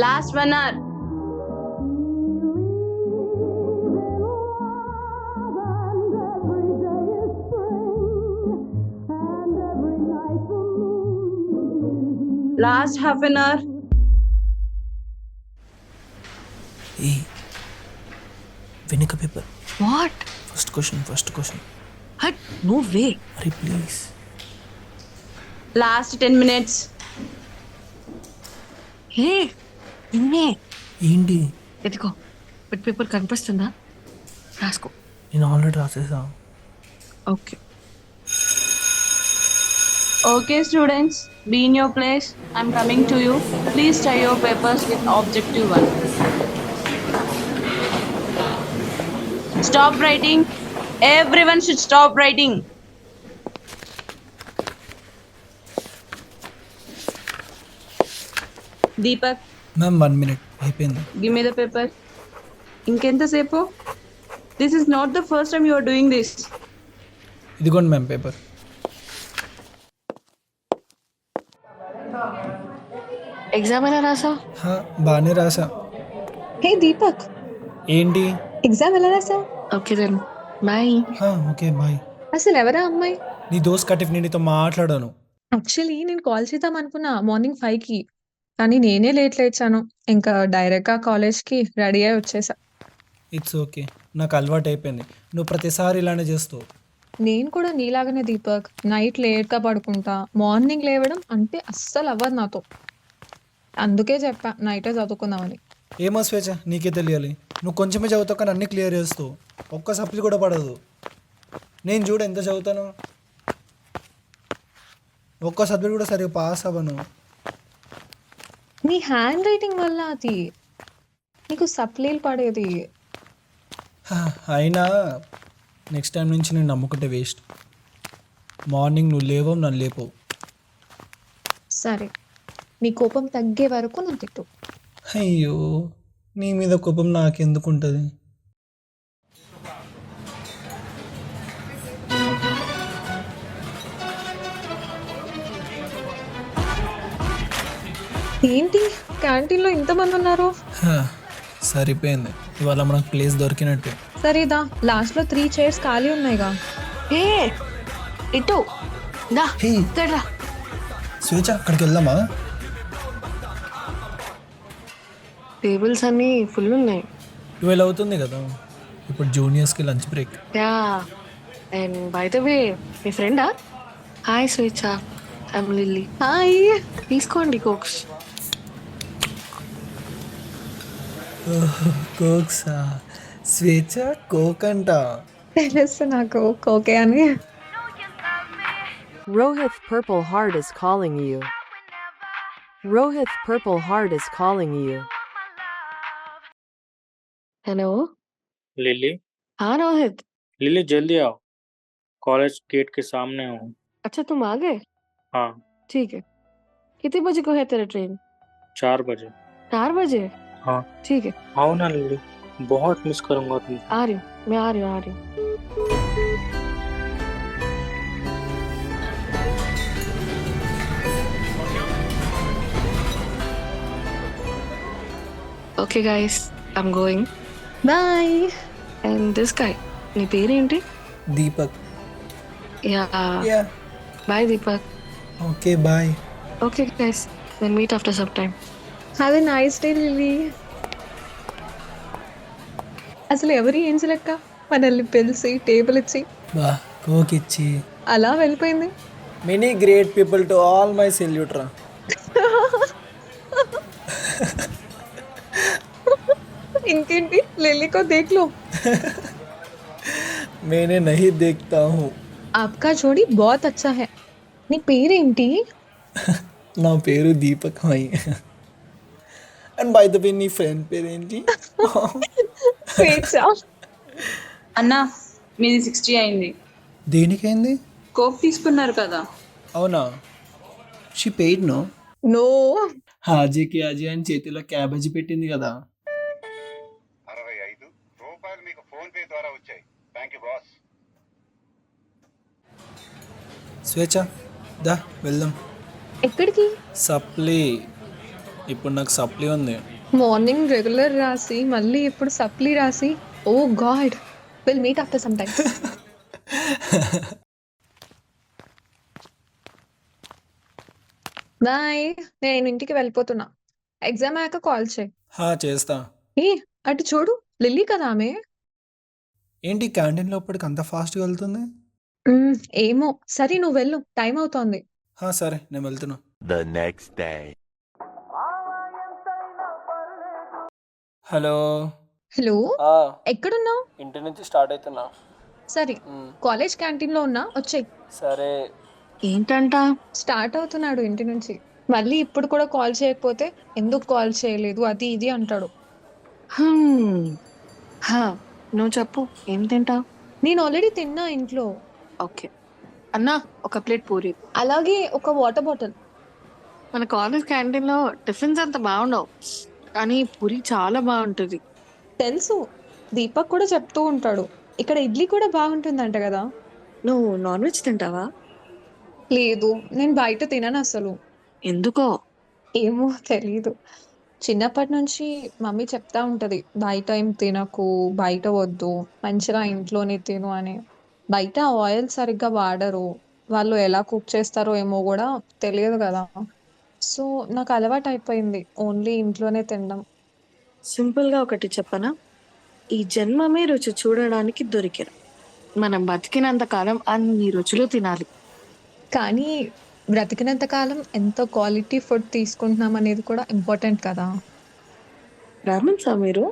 Last 1 hour. Last half an hour. Hey, Vinika paper. What? First question. Hut, no way. Hurry, please. Last 10 minutes. హే నిన్నే ఏంటి? ఎత్తుకో bit paper కనిపిస్తుందా రాసుకో. నేను already రాసేసా. Okay Okay, students, be in your place. I'm coming to you. Please tie your papers with objective 1. Stop writing. Everyone should stop writing. Deepak, ma'am 1 minute అయిపోయింది. give me the paper. ఇంకెంతసేపు? This is not the first time you are doing this. ఇదిగోండి ma'am paper. Exam ఎలా రాసావు? బాగానే రాసా. హే దీపక్, ఏంటి? Exam ఎలా రాసావు? Okay then bye. Okay bye. అసలు ఎవరా అమ్మాయి? నీ దోస్త్ కటిఫ్, నేను నీతో మాట్లాడాను. యాక్చువల్లీ నేను కాల్ చేద్దాం అనుకున్నా మార్నింగ్ 5కి, కానీ నేనే లేచాను. ఇంకా డైరెక్ట్గా కాలేజ్కి రెడీ అయి వచ్చేసా. ఇట్స్ ఓకే, నాకు అలవాటు అయిపోయింది. నువ్వు ప్రతిసారి ఇలానే చేస్తావు. నేను కూడా నీలాగానే దీపక్, నైట్ లేట్గా పడుకుంటా, మార్నింగ్ లేవడం అంటే అస్సలు అవ్వదు నాతో. అందుకే చెప్పా నైటే చదువుకుందామని. ఏమో స్వేచ్ఛ, నీకే తెలియాలి. నువ్వు కొంచెమే చదువుతావు కానీ అన్నీ క్లియర్ చేస్తావు. ఒక్క సప్లి కూడా పడదు. నేను చూడు ఎంత చదువుతాను, ఒక్క సబ్జెక్ట్ కూడా సరిగ్గా పాస్ అవ్వను. నీ హ్యాండ్ రైటింగ్ వల్ల అది నీకు సప్లీలు పడేది. అయినా నెక్స్ట్ టైం నుంచి నేను నమ్ముకుంటే వేస్ట్. మార్నింగ్ నువ్వు లేవవు, నన్ను లేపవు. సరే, నీ కోపం తగ్గే వరకు నన్ను తిట్టు. అయ్యో, నీ మీద కోపం నాకెందుకు ఉంటుంది? ఏంటి క్యాంటీన్లో ఇంతమంది ఉన్నారు? సరిపోయింది, ఇవాళ మనకు ప్లేస్ దొరికినట్టు. సరేదా, లాస్ట్లో 3 చైర్స్ ఖాళీ ఉన్నాయిగా. ఏ ఇటు దా హే ఇక్కడ రా. స్వేచ్ఛ, అక్కడికి వెళ్దామా? టేబుల్స్ అన్నీ ఫుల్ ఉన్నాయి. 12 అవుతుంది కదా, ఇప్పుడు జూనియర్స్కి lunch break. Yeah and by the way మీ ఫ్రెండా? Hi Swechha, I'm Lily. Hi. తీసుకోండి కోక్స్. కోక్సా? స్వేచ్ఛ కోక్ అంట. తెలుసు నాకు కోకే అని. Rohith Purple Heart is calling you. Rohith Purple Heart is calling you. Hello lily हाँ रोहित. लिली जल्दी आओ, कॉलेज गेट के सामने हूँ। अच्छा तुम आ गए? हाँ, ठीक है. कितने बजे को है तेरा ट्रेन? 4 बजे। 4 बजे? हाँ। ठीक है, आओ ना लिली, बहुत मिस करूंगा तुमको। आ रही हूँ मैं, आ रही हूँ. Okay guys, I'm going. Bye. And this guy, నీ పేరేంటి? Deepak. Yeah. Bye Deepak. Okay bye. Okay guys, we'll meet after some time. Have a nice day Lilly. అసలు ఎవరి ఏం లెక్క మనల్ని పిలిచి టేబుల్ ఇచ్చి బా కోక్ ఇచ్చి అలా వెళ్ళిపోయింది. Many great people to all my salute రా. ఇంకేంటి, లిల్లీకో దేఖ్లో. मैंने नहीं देखता हूँ. आपका जोड़ी बहुत अच्छा है. నీ పేరేంటి? నా పేరు Deepak hi. And by the వే నీ ఫ్రెండ్ పేరేంటి? స్వేచ్ఛ. అన్నా, మీది 60 అయింది. దేనికైంది? కోక్ తీసుకున్నారు కదా. అవునా? She paid no. నో. హాజీకి హాజీ అని చేతిలో క్యాబేజీ పెట్టింది కదా. 65 రూపాయలు మీకు ఫోన్ పే ద్వారా వచ్చాయి. Thank you boss. స్వేచ్ఛ దా వెళ్దాం. ఎక్కడికి? సప్లీ. ఇప్పుడు నాకు సప్లీ ఉంది. మార్నింగ్ రెగ్యులర్ రాసి మళ్ళీ ఇప్పుడు సప్లీ రాసి, oh god, will meet after some time. Bye, నేను ఇంటికి వెళ్ళిపోతున్నా. ఎగ్జామ్ అయ్యాక కాల్ చేయి. చేస్తా. ఏ అటు చూడు, లిల్లీ కదా ఆమె. ఏంటి క్యాంటీన్ లోపలికి అంత ఫాస్ట్గా వెళ్తుంది? ఏమో, సరే నువ్వు వెళ్ళు, టైం అవుతోంది. సరే నేను వెళ్తున్నా. The next day. Hello. Hello, ఎక్కడున్నావు? ఇంటి నుంచి స్టార్ట్ అవుతున్నా. సరే, కాలేజ్ క్యాంటీన్లో ఉన్నా, వచ్చేయ్. సరే. ఏంటంట? స్టార్ట్ అవుతున్నాడు ఇంటి నుంచి. మళ్ళీ ఇప్పుడు కూడా కాల్ చేయకపోతే ఎందుకు కాల్ చేయలేదు అది ఇది అంటాడు. నువ్వు చెప్పు, ఏం తింటావు? నేను ఆల్రెడీ తిన్నా ఇంట్లో. ఓకే అన్నా, ఒక ప్లేట్ పూరి. అలాగే ఒక వాటర్ బాటిల్. మన కాలేజ్ క్యాంటీన్లో టిఫిన్స్ అంత బాగుండవు, కానీ పూరి చాలా బాగుంటుంది. తెలుసు, దీపక్ కూడా చెప్తూ ఉంటాడు. ఇక్కడ ఇడ్లీ కూడా బాగుంటుందంట కదా. నువ్వు నాన్ వెజ్ తింటావా? లేదు, నేను బయట తినను అసలు. ఎందుకో? ఏమో తెలీదు. చిన్నప్పటి నుంచి మమ్మీ చెప్తా ఉంటది, బయట ఏం తినకు, బయట వద్దు, మంచిగా ఇంట్లోనే తిను అని. బయట ఆయిల్ సరిగ్గా వాడరు, వాళ్ళు ఎలా కుక్ చేస్తారో ఏమో కూడా తెలియదు కదా. సో నాకు అలవాటు అయిపోయింది ఓన్లీ ఇంట్లోనే తినడం. సింపుల్గా ఒకటి చెప్పనా, ఈ జన్మమే రుచి చూడడానికి దొరికిన. మనం బతికినంత కాలం అన్ని రుచులు తినాలి. కానీ బ్రతికినంత కాలం ఎంత క్వాలిటీ ఫుడ్ తీసుకుంటున్నాం అనేది కూడా ఇంపార్టెంట్ కదా. బ్రాహ్మణ్సా మీరు?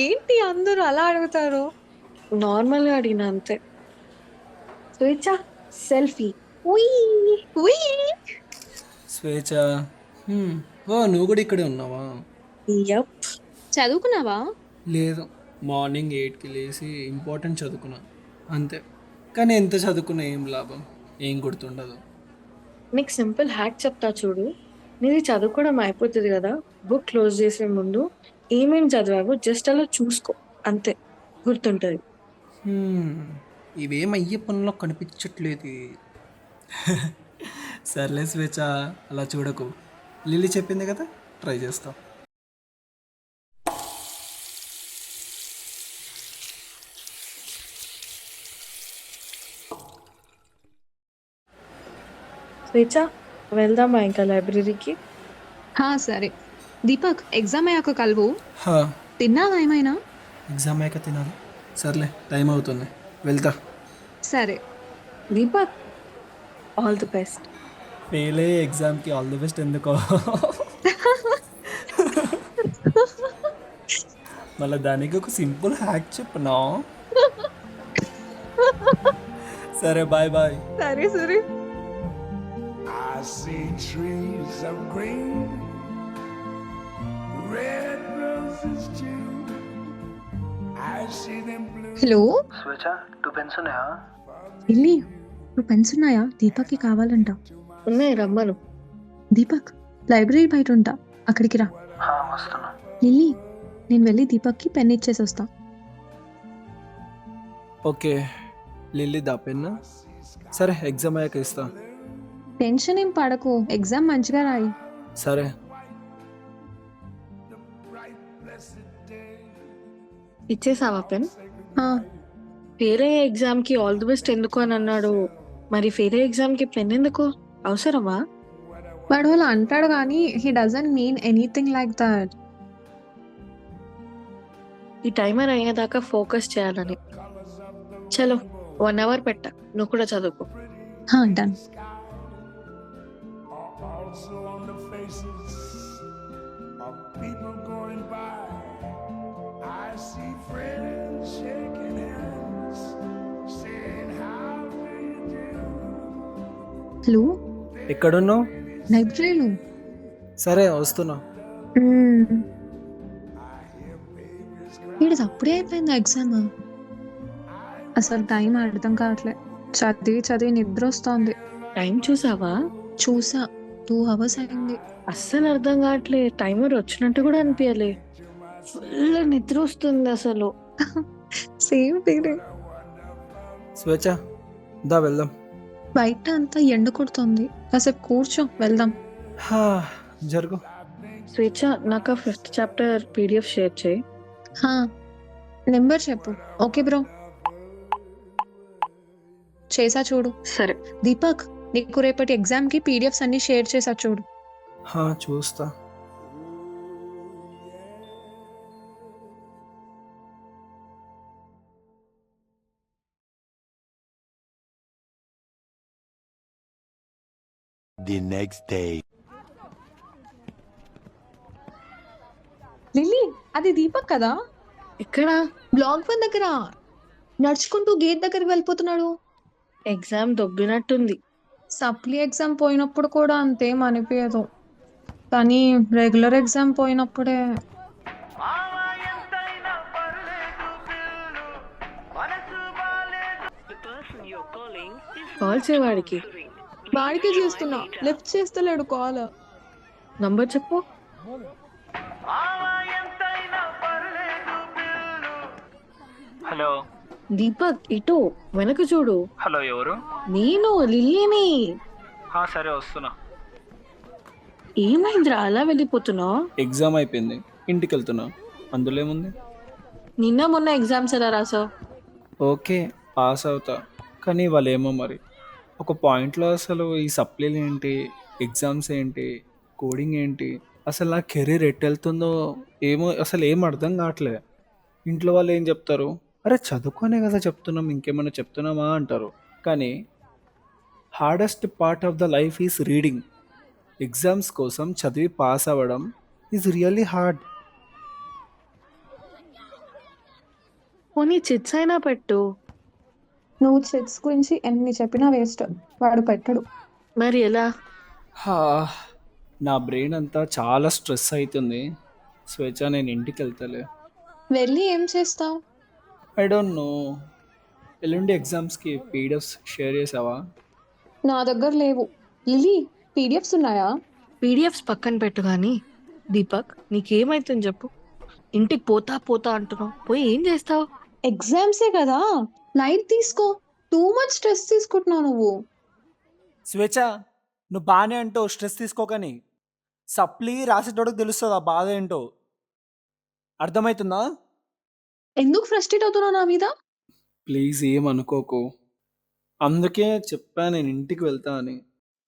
ఏంటి అందరూ అలా అడుగుతారు? నార్మల్గా అడిగిన అంతే. స్వేచ్ఛ, సెల్ఫీ. స్వేచ్ఛ. నువ్వు కూడా ఇక్కడే ఉన్నావా? యప్. చదువుకున్నావా? లేదు, మార్నింగ్ 8కి లేచి ఇంపార్టెంట్ చదువుకున్నా అంతే. కానీ ఎంత చదువుకున్నా ఏం లాభం, ఏం గుర్తుండదు. నీకు సింపుల్ హ్యాక్ చెప్తా చూడు. నీది చదువుకోవడం అయిపోతుంది కదా, బుక్ క్లోజ్ చేసే ముందు ఏమేమి చదివావో జస్ట్ అలా చూసుకో, అంతే, గుర్తుంటుంది. ఇవేం అయ్యే పనుల్లో కనిపించట్లేదు. సర్లే స్వేచ్ఛ, అలా చూడకు. లిల్లీ చెప్పింది కదా, ట్రై చేస్తా. స్వేచ్ఛ, వెళ్దామా ఇంకా లైబ్రరీకి? సరే. దీపక్, ఎగ్జామ్ అయ్యాక కలువు. హా, తిన్నావా ఏమైనా? ఎగ్జామ్ అయ్యాక తినాలి. సర్లే, టైం అవుతుంది, వెళ్తా. సరే. Deepak, all the best. Fail అయ్యే ఎగ్జామ్కి ఆల్ ది బెస్ట్ ఎందుకో. మళ్ళీ దానికి ఒక సింపుల్ హ్యాక్ చెప్పనా? సరే, బాయ్ బాయ్. సరే సరే. I see trees of green, red roses too. I see them blue. Hello స్వేచ్ఛ, 2 పెన్స్ ఉన్నాయా? లిల్లీ, 2 పెన్స్ ఉన్నాయా? దీపక్కి కావాలంట. ఉన్నాయి, రమ్మను. దీపక్, లైబ్రరీ బయట ఉంటా, అక్కడికి రా. వస్తున్నా. లిల్లీ, నేను వెళ్ళి దీపక్కి పెన్ ఇచ్చేసి వస్తా. ఓకే, లిల్లీ దా పెన్. సరే, ఎగ్జామ్ అయ్యాక ఇస్తా. టెన్షన్ ఏం పడకు, ఎగ్జామ్ మంచిగా రాయి. సరే. ఇచ్చేసావా పెన్? ఆ, వేరే ఎగ్జామ్కి ఆల్ ది బెస్ట్ ఎందుకు అని అన్నాడు, మరి వేరే ఎగ్జామ్కి పెన్ ఎందుకు? అవసరమా? వాడు అలా అంటాడు కానీ he doesn't mean anything like that. ఈ టైమర్ అయ్యేదాకా ఫోకస్ చేయాలని. చలో, 1 hour పెట్టా, నువ్వు కూడా చదువుకో. Done. Also on the faces of people going by, I see friends shaking hands, saying how do you do? Hello, ఎక్కడున్నావు? లైబ్రరీలో. సరే, వస్తున్నా. వీడిది అప్పుడే అయిపోయింది ఎగ్జామ్. అసలు టైం అర్థం కావట్లే, చదివి చదివి నిద్ర వస్తోంది. టైం చూసావా? చూసా, 2 hours అయింది. అస్సలు అర్థం కావట్లే, టైమర్ వచ్చినట్టు కూడా అనిపించలే. ఫుల్ నిద్ర వస్తుంది అసలు. Same feeling. స్వేచ్ఛ, దా వెళ్దాం. బయట అంతా ఎండ కొడుతుంది, కాసేపు కూర్చో, వెళ్దాం. జరుగు. స్వేచ్ఛ నాకు ఆ 5th చాప్టర్ పీడిఎఫ్ షేర్ చేయి. హా, నెంబర్ చెప్పు. ఓకే బ్రో, చేసా చూడు. సరే. దీపక్, నీకు రేపటి ఎగ్జామ్కి పీడిఎఫ్స్ అన్ని షేర్ చేసా చూడు. చూస్తా. The next day. లిల్లీ, అది దీపక్ కదా? ఇక్కడ బ్లాగ్ 1 దగ్గర నడుచుకుంటూ గేట్ దగ్గరికి వెళ్ళిపోతున్నాడు. ఎగ్జామ్ దొబ్బినట్టుంది. సప్లీ ఎగ్జామ్ పోయినప్పుడు కూడా అంతేం అనిపించదు, కానీ రెగ్యులర్ ఎగ్జామ్ పోయినప్పుడే. కాల్ చేయవాడికి. వాడికే చేస్తున్నా, లిఫ్ట్ చేస్తలేడు కాల్. నంబర్ చెప్పు. హలో. దీపక్ ఇటు వెనక చూడు. హలో, ఎవరు? నేను లిల్లీని. సరే వస్తున్నా. ఏమైందిరా అలా వెళ్ళిపోతున్నావు? ఎగ్జామ్ అయిపోయింది, ఇంటికి వెళ్తున్నా. అందులో ఏముంది? నిన్న మొన్న ఎగ్జామ్స్ ఎలా రాసావు? ఓకే, పాస్ అవుతా. కానీ వాళ్ళేమో మరి ఒక పాయింట్లో అసలు ఈ సప్లీలు ఏంటి, ఎగ్జామ్స్ ఏంటి, కోడింగ్ ఏంటి, అసలు నా కెరీర్ ఎటు వెళ్తుందో ఏమో అసలు ఏం అర్థం కావట్లే. ఇంట్లో వాళ్ళు ఏం చెప్తారు, అరే చదువుకోనే కదా చెప్తున్నాం, ఇంకేమైనా చెప్తున్నామా అంటారు. కానీ hardest part of the life is reading. Exams కోసం చదివి పాస్ అవ్వడం ఈజ్ రియల్లీ హార్డ్. పోనీ చిట్స్ అయినా పెట్టు. నువ్వు చెట్స్ గురించి ఎన్ని చెప్పినా వేస్ట్, వాడు పెట్టడు. మరి ఎలా? నా బ్రెయిన్ అంతా చాలా స్ట్రెస్ అవుతుంది. స్వేచ్ఛ, నేను ఇంటికి వెళ్తాలే. వెళ్ళి ఏం చేస్తావు? I don't know. ఎల్లుండి ఎగ్జామ్స్కి పీడిఎఫ్స్ షేర్ చేసావా? నా దగ్గర లేవు. లిలీ, పీడిఎఫ్స్ ఉన్నాయా? పీడిఎఫ్స్ పక్కన పెట్టు కానీ దీపక్, నీకేమైతుంది చెప్పు? ఇంటికి పోతా పోతా అంటున్నావు, పోయి ఏం చేస్తావు? ఎగ్జామ్సే కదా, లైట్ తీసుకో. టూ మచ్ స్ట్రెస్ తీసుకుంటున్నావు నువ్వు. స్వేచ్ఛ, నువ్వు బాగానే అంటావు, స్ట్రెస్ తీసుకోకని. సప్లీ రాసేటోడికి తెలుస్తుంది ఆ బాధ ఏంటో. అర్థమవుతుందా? ఎందుకు ఫ్రస్ట్రేట్ అవుతున్నావు నా మీద? ప్లీజ్ ఏం అనుకోకు, అందుకే చెప్పా నేను ఇంటికి వెళ్తా అని.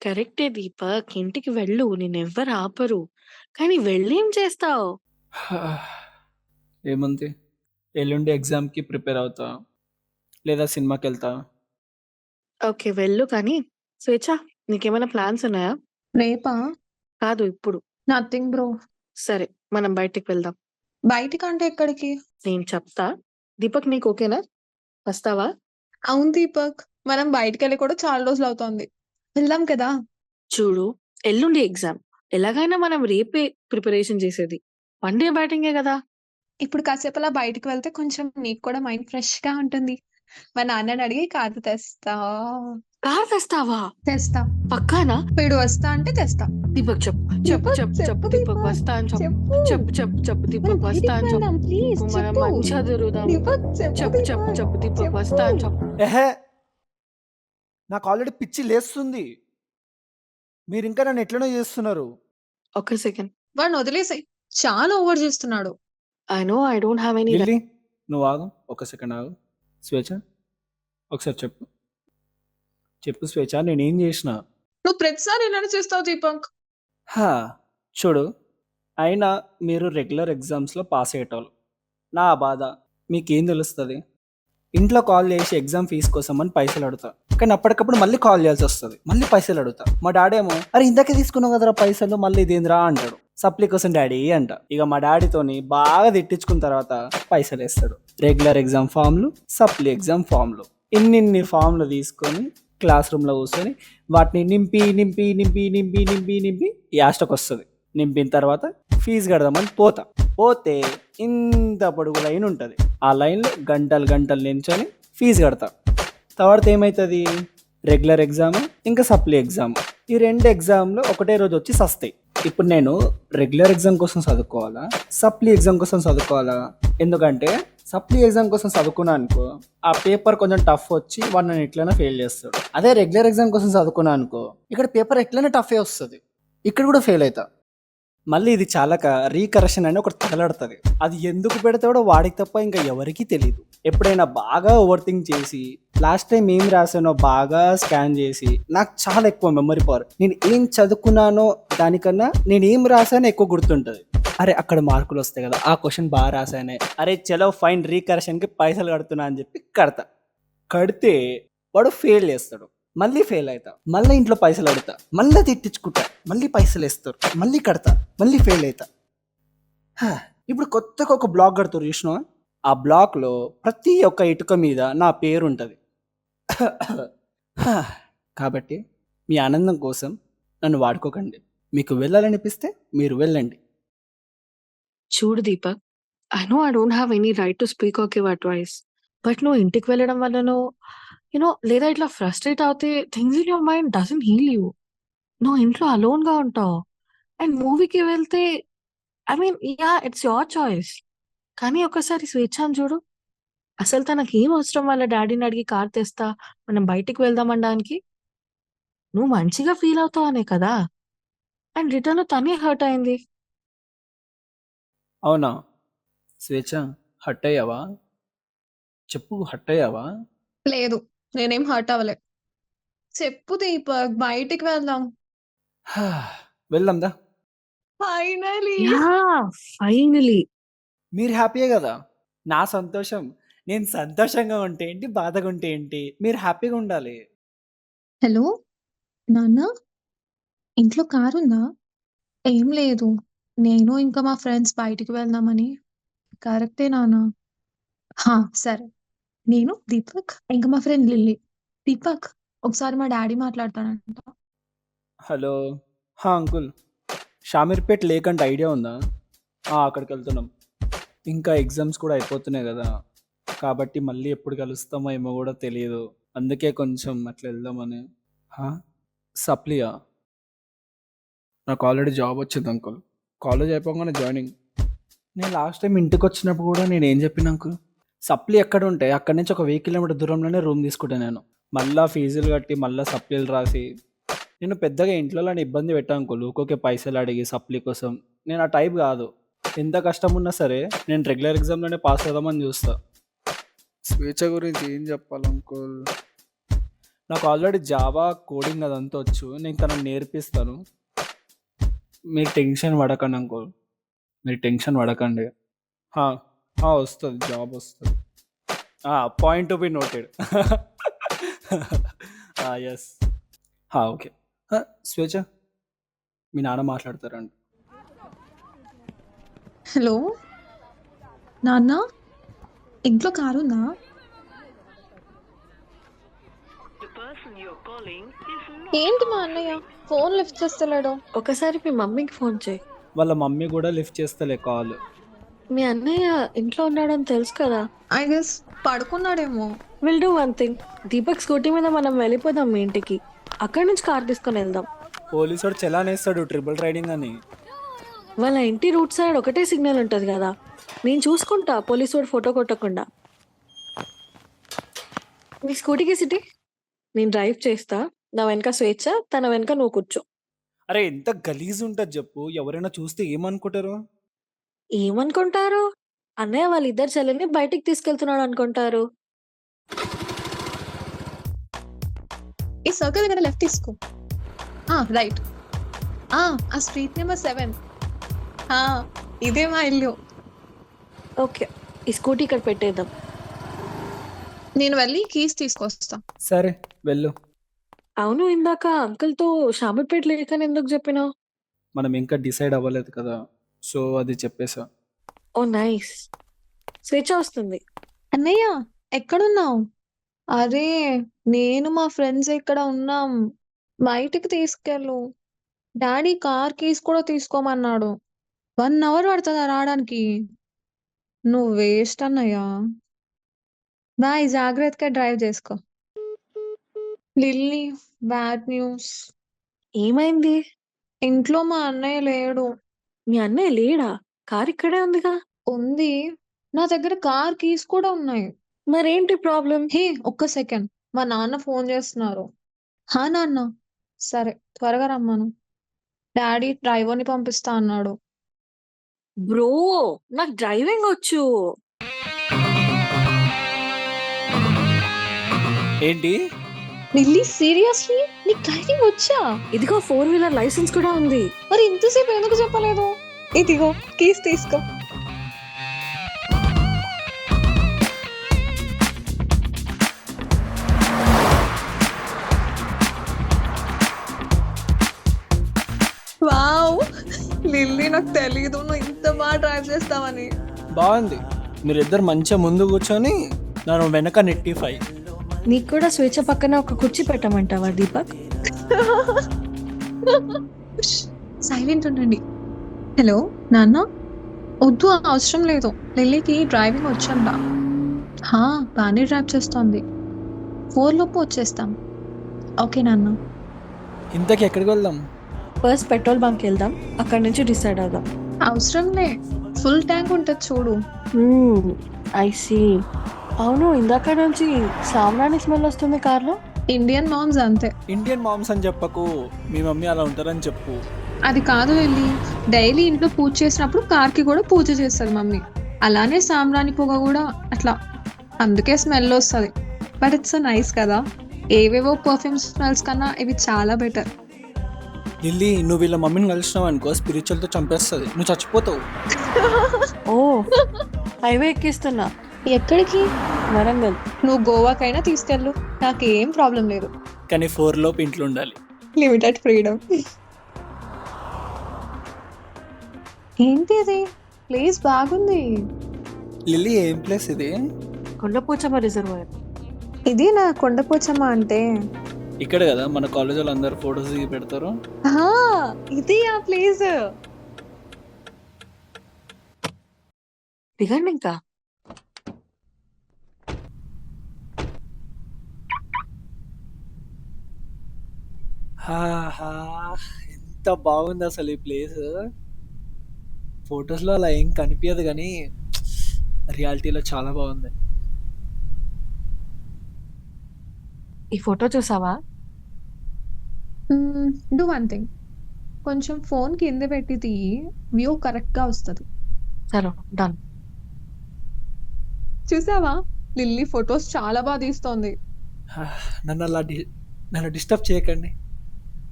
కరెక్టే దీపక్, ఇంటికి వెళ్ళు, నేనెవ్వరు ఆపరు. కానీ వెళ్ళేం చేస్తావు? ఏమంది, ఎల్లుండి ఎగ్జామ్కి ప్రిపేర్ అవుతా, లేదా సినిమాకి వెళ్తా. ఓకే వెళ్ళు, కానీ స్వేచ్ఛ నీకేమైనా ప్లాన్స్ ఉన్నాయా? రేపా? కాదు ఇప్పుడు. Nothing bro. సరే మనం బయటికి వెళ్దాం. బయటికంటే ఎక్కడికి? నేను చెప్తా. దీపక్ నీకు ఓకేనా? వస్తావా? అవును దీపక్, మనం బయటికి వెళ్ళి కూడా చాలా రోజులు అవుతోంది. వెళ్దాం కదా. చూడు, ఎల్లుండి ఎగ్జామ్, ఎలాగైనా మనం రేపే ప్రిపరేషన్ చేసేది. 1 డే బ్యాటింగే కదా. ఇప్పుడు కాసేపు అలా బయటికి వెళ్తే కొంచెం నీకు కూడా మైండ్ ఫ్రెష్ గా ఉంటుంది. మా నాన్నని అడిగి కారు తెస్తా. కార్ తెస్తావా? తెస్తా. పక్కానా? వీడు వస్తా అంటే తెస్తా. దీపక్ చెప్పు చెప్పు దీపక్, చెప్పు చెప్పు చెప్పు దీపక్ దీపక్. వస్తా అని చెప్పు. చెప్పు. చెప్పు చెప్పు చెప్పు మనం దీపక్ వస్తా అని బయటికి చెప్పు. వెళ్దాం, ప్లీజ్ మనం చెప్పు. మంచిగా తిరుగుదాం. దీపక్, చెప్పు చెప్పు దీపక్. చెప్పు దీపక్ చెప్పు. వస్తా అని చెప్పు. ఎహే, నాకు ఆల్రెడీ పిచ్చి లేస్తుంది. మీరు ఇంకా నన్ను ఎట్లనో చేస్తున్నారు. ఒక సెకండ్. వాడిని వదిలేసాయి, చాలా ఓవర్ చేస్తున్నాడు. I know I don't have any. Lily, నువ్వు ఆగు, ఒక సెకండ్ ఆగు. స్వేచ్ఛ, ఒకసారి చెప్పు. చెప్పు స్వేచ్ఛ, నేనేం చేసిన? నువ్వు ప్రతిసారి ఇలానే చేస్తావు దీపక్. చూడు, అయినా మీరు రెగ్యులర్ ఎగ్జామ్స్లో పాస్ అయ్యేటోళ్ళు. నా బాధ మీకేం తెలుస్తుంది? ఇంట్లో కాల్ చేసి ఎగ్జామ్ ఫీజు కోసం అని పైసలు అడుగుతా, కానీ అప్పటికప్పుడు మళ్ళీ కాల్ చేయాల్సి వస్తుంది, మళ్ళీ పైసలు అడుగుతా. మా డాడీ ఏమో, అరే ఇందాకే తీసుకున్నావు కదరా పైసలు, మళ్ళీ ఇదేంద్రా అంటాడు. సప్లీ కోసం డాడీ అంట. ఇక మా డాడీతోని బాగా తిట్టించుకున్న తర్వాత పైసలు వేస్తాడు. రెగ్యులర్ ఎగ్జామ్ ఫామ్లు, సప్లీ ఎగ్జామ్ ఫామ్లు, ఇన్ని ఫామ్లు తీసుకొని క్లాస్ రూమ్లో కూర్చొని వాటిని నింపి నింపి నింపి నింపి నింపి నింపి యాస్టకు వస్తుంది. నింపిన తర్వాత ఫీజు కడదామని పోతే ఇంత పొడుగు లైన్ ఉంటుంది. ఆ లైన్లో గంటలు గంటలు నించొని ఫీజు కడతా. తర్వాత ఏమవుతుంది, రెగ్యులర్ ఎగ్జామ్ ఇంకా సప్లీ ఎగ్జామ్, ఈ 2 ఎగ్జామ్లు ఒకటే రోజు వచ్చి సస్తాయి. ఇప్పుడు నేను రెగ్యులర్ ఎగ్జామ్ కోసం చదువుకోవాలా, సప్లీ ఎగ్జామ్ కోసం చదువుకోవాలా? ఎందుకంటే సప్లీ ఎగ్జామ్ కోసం చదువుకున్నా అనుకో, ఆ పేపర్ కొంచెం టఫ్ వచ్చి వాడు నన్ను ఎట్లైనా ఫెయిల్ చేస్తాడు. అదే రెగ్యులర్ ఎగ్జామ్ కోసం చదువుకున్నా అనుకో, ఇక్కడ పేపర్ ఎట్లైనా టఫే వస్తుంది, ఇక్కడ కూడా ఫెయిల్ అవుతా. మళ్ళీ ఇది చాలక రీకరెక్షన్ అని ఒకటి తగలడుతుంది. అది ఎందుకు పెడతాడో వాడికి తప్ప ఇంకా ఎవరికీ తెలియదు. ఎప్పుడైనా బాగా ఓవర్ థింక్ చేసి లాస్ట్ టైం ఏం రాసానో బాగా స్కాన్ చేసి నాకు చాలా ఎక్కువ మెమరీ పవర్. నేను ఏం చదువుకున్నానో దానికన్నా నేను ఏం రాసానో ఎక్కువ గుర్తుంటుంది. అరే అక్కడ మార్కులు వస్తాయి కదా, ఆ క్వశ్చన్ బాగా రాసానే, అరే చలో ఫైన్ రీకరెక్షన్కి పైసలు కడుతున్నా అని చెప్పి కడితే వాడు ఫెయిల్ చేస్తాడు. మళ్ళీ ఫెయిల్ అవుతా, మళ్ళీ ఇంట్లో పైసలు అడుగుతా, మళ్ళీ తిట్టించుకుంటా, మళ్ళీ పైసలు వేస్తారు, మళ్ళీ కడతా, మళ్ళీ ఫెయిల్ అవుతా. ఇప్పుడు కొత్తగా ఒక బ్లాక్ కడతారు చూసిన, ఆ బ్లాక్లో ప్రతి ఒక్క ఇటుక మీద నా పేరు ఉంటుంది. కాబట్టి మీ ఆనందం కోసం నన్ను వాడుకోకండి. మీకు వెళ్ళాలనిపిస్తే మీరు వెళ్ళండి. చూడు Deepak, I know I don't have any right to speak or give advice. But నువ్వు ఇంటికి వెళ్ళడం వల్లనో లేదా ఇట్లా ఫ్రస్ట్రేట్ అవుతే things in your mind doesn't heal you. నువ్వు ఇంట్లో అలోన్ గా ఉంటావు. అండ్ మూవీకి వెళ్తే I mean yeah it's your choice. కానీ ఒకసారి స్వేచ్ఛను చూడు. అసలు తనకి ఏం అవసరం వాళ్ళ డాడీని అడిగి కార్ తెస్తా మనం బయటికి వెళ్దామనడానికి? నువ్వు మంచిగా ఫీల్ అవుతావు అనే కదా. అండ్ రిటర్న్ తనే హర్ట్ అయింది. అవునా స్వేచ్ఛ, హట్ అయ్యావా? చెప్పు, హట్ అయ్యావా? లేదు, నేనేం హర్ట్ అవ్వలే. చెప్పు దీపక్, బయటికి వెళ్దాం. వెళ్దాందా? ఫైనలీ. Yeah finally. మీరు హ్యాపీయే కదా, నా సంతోషం. నేను సంతోషంగా ఉంటే ఏంటి, బాధగా ఉంటే ఏంటి, మీరు హ్యాపీగా ఉండాలి. హలో నాన్న, ఇంట్లో కారు ఉందా? ఏం లేదు, నేను ఇంకా మా ఫ్రెండ్స్ బయటికి వెళ్దామని. కరెక్టే నాన్న. సరే, నేను దీపక్ ఇంకా మా ఫ్రెండ్ లిల్లీ. దీపక్, ఒకసారి మా డాడీ మాట్లాడతానంట. హలో, అంకుల్, షామీర్పేట్ లేక్ అంటే ఐడియా ఉందా? అక్కడికి వెళ్తున్నాం. ఇంకా ఎగ్జామ్స్ కూడా అయిపోతున్నాయి కదా, కాబట్టి మళ్ళీ ఎప్పుడు కలుస్తామో ఏమో కూడా తెలియదు. అందుకే కొంచెం అట్లా వెళ్దామని. సప్లియా? నాకు ఆల్రెడీ జాబ్ వచ్చింది అంకుల్, కాలేజ్ అయిపోగానే జాయినింగ్. నేను లాస్ట్ టైం ఇంటికి వచ్చినప్పుడు కూడా నేను ఏం చెప్పిన అంకుల్, సప్లీ ఎక్కడ ఉంటే అక్కడి నుంచి ఒక 1000 కిలోమీటర్ దూరంలోనే రూమ్ తీసుకుంటాను నేను. మళ్ళీ ఫీజులు కట్టి మళ్ళీ సప్లీలు రాసి నేను పెద్దగా ఇంట్లో ఇబ్బంది పెట్టాను అంకుల్. ఊరికే పైసలు అడిగి సప్లీ కోసం. నేను ఆ టైప్ కాదు. ఎంత కష్టం ఉన్నా సరే నేను రెగ్యులర్ ఎగ్జామ్లోనే పాస్ అవుదామని చూస్తా. స్వేచ్ఛ గురించి ఏం చెప్పాలి అంకుల్? నాకు ఆల్రెడీ జావా కోడింగ్ అదంతా వచ్చు, నేను తనకు నేర్పిస్తాను. మీరు టెన్షన్ పడకండి అంకుల్, మీరు టెన్షన్ పడకండి. వస్తుంది, జాబ్ వస్తుంది. Point to be noted. Yes. Okay. స్వేచ్ఛ, మీ నాన్న మాట్లాడతారండి. హలో నాన్న, ఇంట్లో కారు ఉందా? ఏంటి మా అన్నయ్య ఫోన్ లిఫ్ట్ చేస్తలేడు? ఒకసారి మీ మమ్మీకి ఫోన్ చేయి. వాళ్ళ మమ్మీ కూడా లిఫ్ట్ చేస్తలే కాల్. మీ అన్నయ్య ఇంట్లో ఉన్నాడని తెలుసు కదా. ఐ గెస్ పడుకున్నాడేమో. Will do one thing. Deepak scooty మీద మనం వెళ్ళిపోదాం మీ ఇంటికి. అక్కడి నుంచి కార్ తీసుకొని వెళ్దాం. పోలీసు చలానేస్తాడు ట్రిపుల్ రైడింగ్ అని. వాళ్ళ ఇంటి రూట్ సైడ్ ఒకటే సిగ్నల్ ఉంటుంది కదా. నేను చూసుకుంటా పోలీసు వాడు ఫోటో కొట్టకుండా. నీ స్కూటీకి సిటీ, నేను డ్రైవ్ చేస్తా. నా వెనక స్వేచ్ఛ, తన వెనక నువ్వు కూర్చో. అరే ఎంత గలీజ్ ఉంటుంది చెప్పు, ఎవరైనా చూస్తే ఏమనుకుంటారు? ఏమనుకుంటారు? అన్నయ్య వాళ్ళిద్దరు చెల్లెల్ని బయటికి తీసుకెళ్తున్నాడు అనుకుంటారు. ఈ సర్కిల్ దగ్గర లెఫ్ట్ తీసుకో. రైట్. ఆ స్ట్రీట్ నెంబర్ 7. ఇదే మా ఇల్లు. ఓకే, ఈ స్కూటీ ఇక్కడ పెట్టేద్దాం. నేను వెళ్ళి కీస్ తీసుకొస్తా. సరే వెళ్ళు. అవును, ఇందాక అంకుల్తో షామీర్పేట లేకని ఎందుకు చెప్పినావు? మనం ఇంకా డిసైడ్ అవ్వలేదు కదా, సో అది చెప్పేసా. ఓ నైస్. స్వేచ్ఛ వస్తుంది. అన్నయ్య ఎక్కడున్నావు? అరే నేను మా ఫ్రెండ్స్ ఇక్కడ ఉన్నాం, బయటికి తీసుకెళ్ళు. డాడీ కార్ కీస్ కూడా తీసుకోమన్నాడు. 1 అవర్ పడుతుందా రావడానికి? నువ్వు వేస్ట్ అన్నయ్య. బాయ్, జాగ్రత్తగా డ్రైవ్ చేసుకో. Lily, bad news. ఏమైంది? ఇంట్లో మా అన్నయ్య లేడు. మీ అన్నయ్య లేడా? కార్ ఇక్కడే ఉందిగా. ఉంది, నా దగ్గర కార్ కీస్ కూడా ఉన్నాయి. మరేంటి ప్రాబ్లం? ఒక్క సెకండ్, మా నాన్న ఫోన్ చేస్తున్నారు. నాన్న, సరే త్వరగా రమ్మను. డాడీ డ్రైవర్‌ని పంపిస్తా అన్నాడు. బ్రో నాకు డ్రైవింగ్ వచ్చు. ఏంటి? Lily seriously? నీకు డ్రైవింగ్ వచ్చా? ఇదిగో 4 వీలర్ లైసెన్స్ కూడా ఉంది. మరి ఇంతసేపు ఎందుకు చెప్పలేదు? ఇదిగో కీస్ తీసుకో. వావ్! లిల్లీ నాకు తెలీదు నువ్వు ఇంత బాగా డ్రైవ్ చేస్తావని. బాగుంది. మీరిద్దరు మంచిగా ముందు కూర్చొని నన్ను వెనక నెట్టిఫై. నీకు కూడా స్వేచ్ఛ పక్కన ఒక కుర్చీ పెట్టమంటావా దీపక్? సైలెంట్ ఉండండి. హలో నాన్న, వద్దు అవసరం లేదు. లిల్లీకి డ్రైవింగ్ వచ్చంట. బాగానే డ్రైవ్ చేస్తోంది. 4 లోపు వచ్చేస్తాం. ఓకే నాన్న. ఇంతకి ఎక్కడికి వెళ్దాం? ఫస్ట్ పెట్రోల్ బంక్ వెళ్దాం, అక్కడ నుంచి డిసైడ్ అవుదాం. అవసరంలే, ఫుల్ ట్యాంక్ ఉంటుంది చూడు. I see. అవును, ఇందాక నుంచి సాంబ్రాణి స్మెల్ వస్తుంది కార్లో. ఇండియన్ మామ్స్ అంతే. ఇండియన్ మామ్స్ అని చెప్పకు, మీ మమ్మీ అలా ఉంటారని చెప్పు. అది కాదు వెళ్ళి, డైలీ ఇంట్లో పూజ చేసినప్పుడు కార్కి కూడా పూజ చేస్తుంది మమ్మీ. అలానే సాంబ్రాణి పొగ కూడా అట్లా, అందుకే స్మెల్ వస్తుంది. బట్ ఇట్స్ సో నైస్ కదా. ఏవేవో పర్ఫ్యూమ్ స్మెల్స్ కన్నా ఇవి చాలా బెటర్. లిల్లీ, నువ్వు వీళ్ళ మమ్మీని కలిసినావు అనుకో, స్పిరిచువల్తో చంపేస్తుంది, నువ్వు చచ్చిపోతావు. ఓ హైవే ఎక్కిస్తున్నా. ఎక్కడికి? వరంగల్. నువ్వు గోవాకైనా తీసుకెళ్ళు, నాకేం ప్రాబ్లం లేదు. కానీ 4 లోపు ఇంట్లో ఉండాలి. Limited freedom. ఏంటి ఇది? ప్లేస్ బాగుంది. లిల్లీ, ఏం ప్లేస్ ఇది? కొండపోచమ్మ రిజర్వాయర్. ఇది నా కొండపోచమ్మ అంటే. ఇక్కడ కదా మన కాలేజ్ వాళ్ళు అందరు ఫొటోస్ దిగి పెడతారు. ఇది ఆ ప్లేస్. దిగండి ఇంకా. హాహా, ఎంత బాగుంది అసలు ఈ ప్లేస్. ఫొటోస్లో అలా ఏం కనిపించదు కానీ రియాలిటీలో చాలా బాగుంది. ఈ ఫోటో చూసావా? డూ వన్ థింగ్, కొంచెం ఫోన్ కింద పెట్టి తీయి, వ్యూ కరెక్ట్ గా వస్తుంది. చలో డన్. చూసావా, లిల్లీ ఫొటోస్ చాలా బాగా తీస్తోంది. నన్ను డిస్టర్బ్ చేయకండి,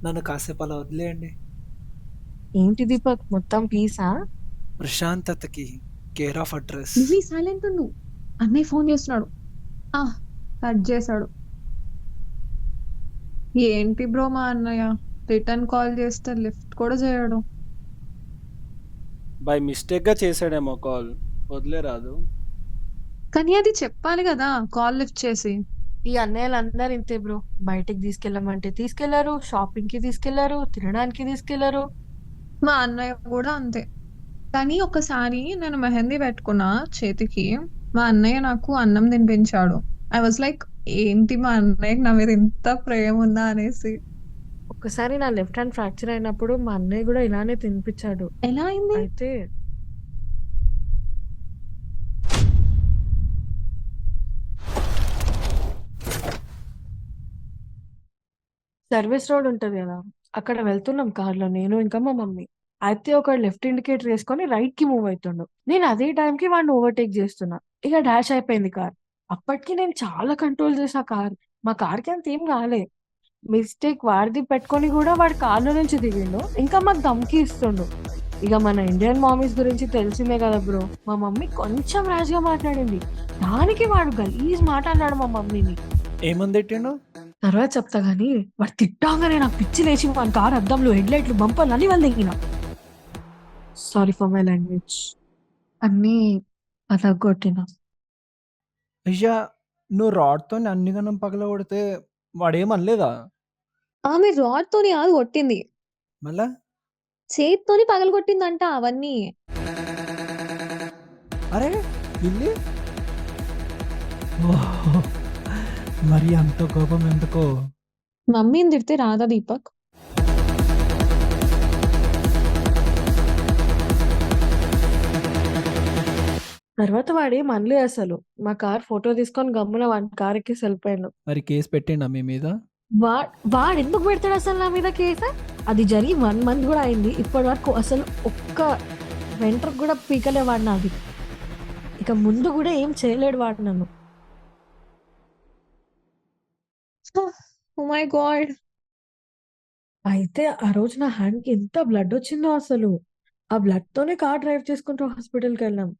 నన్ను కాసేపు అలా వదిలేయండి. ఏంటి దీపక్, మొత్తం పీసా? ప్రశాంతతకి care of address. Lily silent ఉండు, అన్నయ్య ఫోన్ చేస్తున్నాడు. కట్ చేశాడు. ఏంటి బ్రో మా అన్నయ్య, రిటర్న్ కాల్ చేస్తే లిఫ్ట్ కూడా చేయడు. బై మిస్టేక్గా చేశాడేమో కాల్, వదిలేరాదు. కానీ అది చెప్పాలి కదా కాల్ లిఫ్ట్ చేసి. ఈ అన్నయ్యలు అందరు ఇంతే బ్రో. బయటికి తీసుకెళ్ళమంటే తీసుకెళ్లారు, షాపింగ్ కి తీసుకెళ్లారు, తినడానికి తీసుకెళ్లారు. మా అన్నయ్య కూడా అంతే. కానీ ఒకసారి నేను మెహందీ పెట్టుకున్నా చేతికి, మా అన్నయ్య నాకు అన్నం తినిపించాడు. ఐ వాజ్ లైక్, ఏంటి మా అన్నయ్యకి నా మీద ఇంత ప్రేమ ఉందా అనేసి. ఒక్కసారి నా లెఫ్ట్ హ్యాండ్ ఫ్రాక్చర్ అయినప్పుడు మా అన్నయ్య కూడా ఇలానే తినిపించాడు. ఎలా అయింది? అయితే సర్వీస్ రోడ్ ఉంటది కదా, అక్కడ వెళ్తున్నాం కార్లో నేను ఇంకా మా మమ్మీ. అయితే ఒక లెఫ్ట్ ఇండికేటర్ వేసుకొని రైట్ కి మూవ్ అవుతుండు. నేను అదే టైంకి వాడిని ఓవర్టేక్ చేస్తున్నా. ఇక డాష్ అయిపోయింది కార్. అప్పటికి నేను చాలా కంట్రోల్ చేసా కార్. మా కార్కి అంత ఏం కాలే. మిస్టేక్ వాడిది పెట్టుకొని కూడా వాడి కార్లో నుంచి దిగిండు. ఇంకా మాకు ధమ్కి ఇస్తుండు. ఇక మన ఇండియన్ మామీస్ గురించి తెలిసిందే కదా బ్రో. మా మమ్మీ కొంచెం ర్యాష్ గా మాట్లాడింది, దానికి వాడు గలీజ్ మాట్లాడినాడు మా మమ్మీని. ఏమంది తిట్టిండు? తర్వాత చెప్తా గానీ వాడు తిట్టాగానే నాకు పిచ్చి లేచి వాడి కార్ అద్దంలో హెడ్ లైట్లు బంపర్లు అన్ని వాళ్ళు దిగిన. Sorry for my language. అన్నీ పదగొట్టిన. అయ్యా, నువ్వు రాడ్తో అన్ని గణం పగల కొడితే వాడేమనలేదా? ఆమె రాడ్ తోని కాదు కొట్టింది, మళ్ళా చేత్తోని పగలగొట్టిందంట అవన్నీ. అరే ఇల్లి, మరి అంత కోపం ఎందుకో? మమ్మీని తిడితే రాదా దీపక్? తర్వాత వాడేం అనలే అసలు. మా కార్ ఫోటో తీసుకొని గమ్మున వాడి కార్ ఎక్కేసి వెళ్ళిపోయాడు. మరి కేసు పెట్టిండా మీ మీద? వాడెందుకు పెడతాడు అసలు నా మీద కేసు? అది జరిగి 1 మంత్ గూడా అయింది. ఇప్పటి వరకు అసలు ఒక్క వెంట్రుక గూడా పీకలే వాడు నాది. ఇక ముందు గూడా ఏం చేయలేడు వాడు నన్ను. Oh my god! అయితే ఆ రోజు నా హ్యాండ్‌కి ఎంత బ్లడ్ వచ్చిందో అసలు. ఆ బ్లడ్‌తోనే కార్ డ్రైవ్ చేసుకుంటూ హాస్పిటల్‌కెళ్ళాం.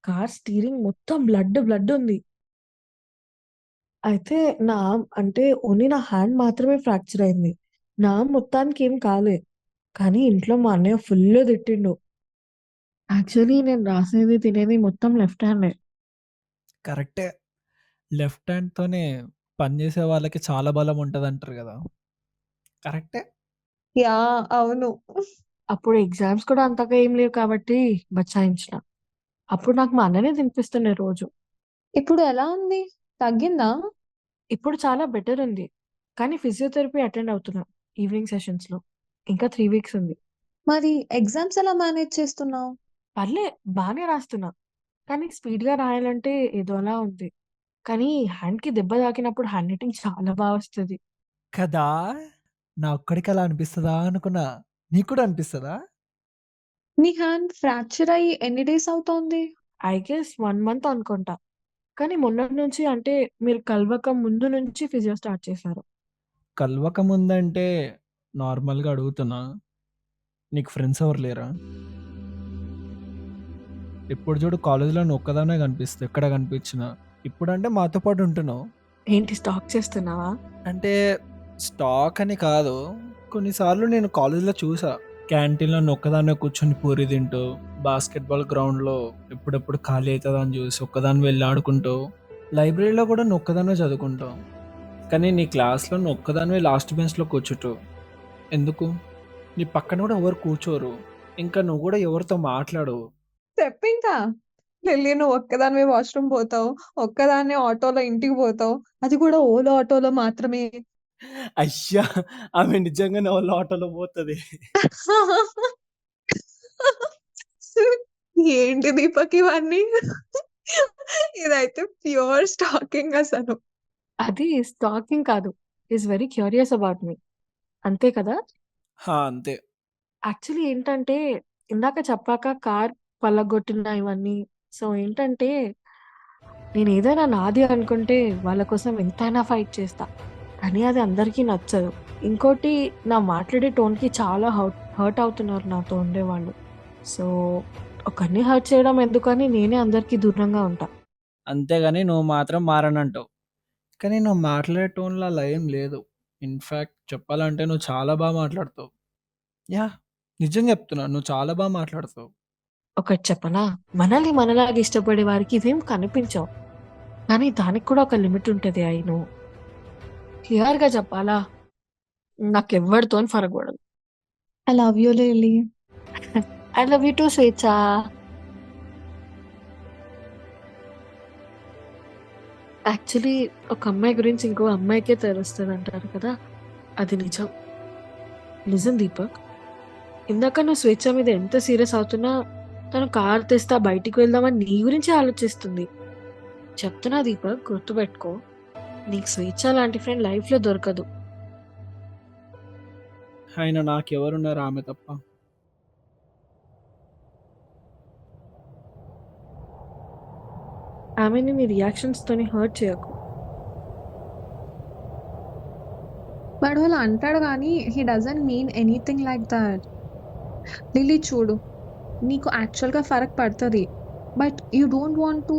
కార్ స్టీరింగ్ మొత్తం బ్లడ్ ఉంది. అయితే నా ఆర్మ్ అంటే ఓన్లీ నా హ్యాండ్ మాత్రమే ఫ్రాక్చర్ అయింది. నా ఆర్మ్ మొత్తానికి ఏం కాలే. కానీ ఇంట్లో మా అన్నయ్య ఫుల్లు తిట్టిండు. యాక్చువల్లీ నేను రాసేది, తినేది మొత్తం లెఫ్ట్ హ్యాండే. కరెక్టే. లెఫ్ట్ హ్యాండ్‌తోనే పని చేసే వాళ్ళకి చాలా బలం ఉంటదంటారు గదా! కరెక్టే. యాహ్! అవును. అప్పుడు ఎగ్జామ్స్ కూడా అంతగా ఏం లేవు కాబట్టి బచాయించిన. అప్పుడు నాకు మా అన్ననే తినిపిస్తుండే రోజు. ఇప్పుడు ఎలా ఉంది? తగ్గిందా? ఇప్పుడు చాలా బెటర్ ఉంది. కానీ ఫిజియోథెరపీ అటెండ్ అవుతున్నా ఈవినింగ్ సెషన్స్‌లో. ఇంకా 3 వీక్స్ ఉంది. మరి ఎగ్జామ్స్ ఎలా మేనేజ్ చేస్తున్నావు? బానే రాస్తున్నా. కానీ స్పీడ్‌గా రాయాలంటే ఏదోలా ఉంది. కానీ హ్యాండ్‌కి దెబ్బ తాకినప్పుడు హ్యాండ్ రైటింగ్ చాలా వస్తది. కదా! నా ఒక్కడికి అలా అనిపిస్తదా అనుకున్నా. నీకు కూడా అనిపిస్తదా? నీ హ్యాండ్ ఫ్రాక్చర్ అయ్యి ఎన్ని డేస్ అవుతోంది? ఐ గెస్ 1 మంత్ అనుకుంటా. కానీ మొన్నటి నుంచి అంటే మీరు కలవక ముందు నుంచి ఫిజియో స్టార్ట్ చేశారు. కలవక ముందంటే నార్మల్‌గా అడుగుతున్నా. నీకు ఫ్రెండ్స్ ఎవరు లేరా? ఇప్పుడు చూడు కాలేజ్‌లో నువ్వు ఒక్కదానివే కనిపిస్తావు ఎక్కడ కనిపించినా. ఇప్పుడంటే మాతో పాటు ఉంటున్నావు. ఏంటి స్టాక్ చేస్తున్నావా? అంటే స్టాక్ అని కాదు. కొన్నిసార్లు నేను కాలేజ్‌లో చూసా. క్యాంటీన్‌లో నువ్వు ఒక్కదానివే కూర్చొని పూరి తింటూ, బాస్కెట్‌బాల్ గ్రౌండ్‌లో ఎప్పుడెప్పుడు ఖాళీ అయితదా అని చూసి ఒక్కదానివే వెళ్లి ఆడుకుంటూ, లైబ్రరీలో కూడా నువ్వు ఒక్కదానివే చదువుకుంటావు. కానీ నీ క్లాస్‌లో నువ్వు ఒక్కదానివే లాస్ట్ బెంచ్‌లో కూర్చుంటావు. ఎందుకు? నీ పక్కన కూడా ఎవరు కూర్చోరు. ఇంకా నువ్వు కూడా ఎవరితో మాట్లాడవు. చెప్పింకా. లిల్లీ నువ్వు ఒక్కదానివే వాష్‌రూమ్ పోతావు. ఒక్కదాన్నే ఆటోలో ఇంటికి పోతావు. అది కూడా ఓలా ఆటోలో మాత్రమే. అయ్యా! ఆమె నిజంగానే వాళ్ళ ఆటోలో పోతది. ఏంటి దీపక్ ఇవన్నీ? ఇదైతే ప్యూర్ స్టాకింగ్ అసలు. అది స్టాకింగ్ కాదు. He is very curious about me. అంతే కదా? అంతే. యాక్చువల్లీ ఏంటంటే ఇందాక చెప్పాక కార్ పలగొట్టిన ఇవన్నీ. సో ఏంటంటే నేనేదైనా నాది అనుకుంటే వాళ్ళ కోసం ఎంతైనా ఫైట్ చేస్తా. కానీ అది అందరికీ నచ్చదు. ఇంకోటి నా మాట్లాడే టోన్‌కి చాలా హర్ట్ అవుతున్నారు నాతో ఉండేవాళ్ళు. సో ఒకరిని హర్ట్ చేయడం ఎందుకని నేనే అందరికీ దూరంగా ఉంటా. అంతేగాని నువ్వు మాత్రం మారనంటావు. కానీ నువ్వు మాట్లాడే టోన్‌లో అలా ఏం లేదు. ఇన్‌ఫాక్ట్ చెప్పాలంటే నువ్వు చాలా బాగా మాట్లాడతావు. యాహ్! నిజం చెప్తున్నా. నువ్వు చాలా బాగా మాట్లాడతావు. ఒకటి చెప్పనా? మనల్ని మనలాగా ఇష్టపడే వారికి ఇవేం కనిపించవు. కానీ దానికి కూడా ఒక లిమిట్ ఉంటది. I know. క్లియర్‌గా చెప్పాలా? నాకెవ్వరితోని ఫరక్ పడదు. I love you lily. I love you two స్వేచ్ఛ. యాక్చువల్లీ ఒక అమ్మాయి గురించి ఇంకో అమ్మాయికే తెలుస్తదంటారు కదా! అది నిజం. నిజం దీపక్. ఇందాక నువ్వు స్వేచ్ఛ మీద ఎంత సీరియస్ అవుతున్నా తను కార్ తెస్తా బయటికి వెళ్దామని నీ గురించే ఆలోచిస్తుంది. చెప్తున్నా దీపక్ గుర్తుపెట్టుకో. నీకు స్వేచ్ఛ లాంటి ఫ్రెండ్ లైఫ్‌లో దొరకదు. అయినా నాకెవరున్నారు ఆమె తప్ప. ఆమెని నీ రియాక్షన్స్‌తోని హర్ట్ చేయకు. వాడు అలా అంటాడు గానీ he doesn't mean anything like that. Lilly చూడు, నీకు యాక్చువల్‌గా ఫరక్ పడతది. But you don't want to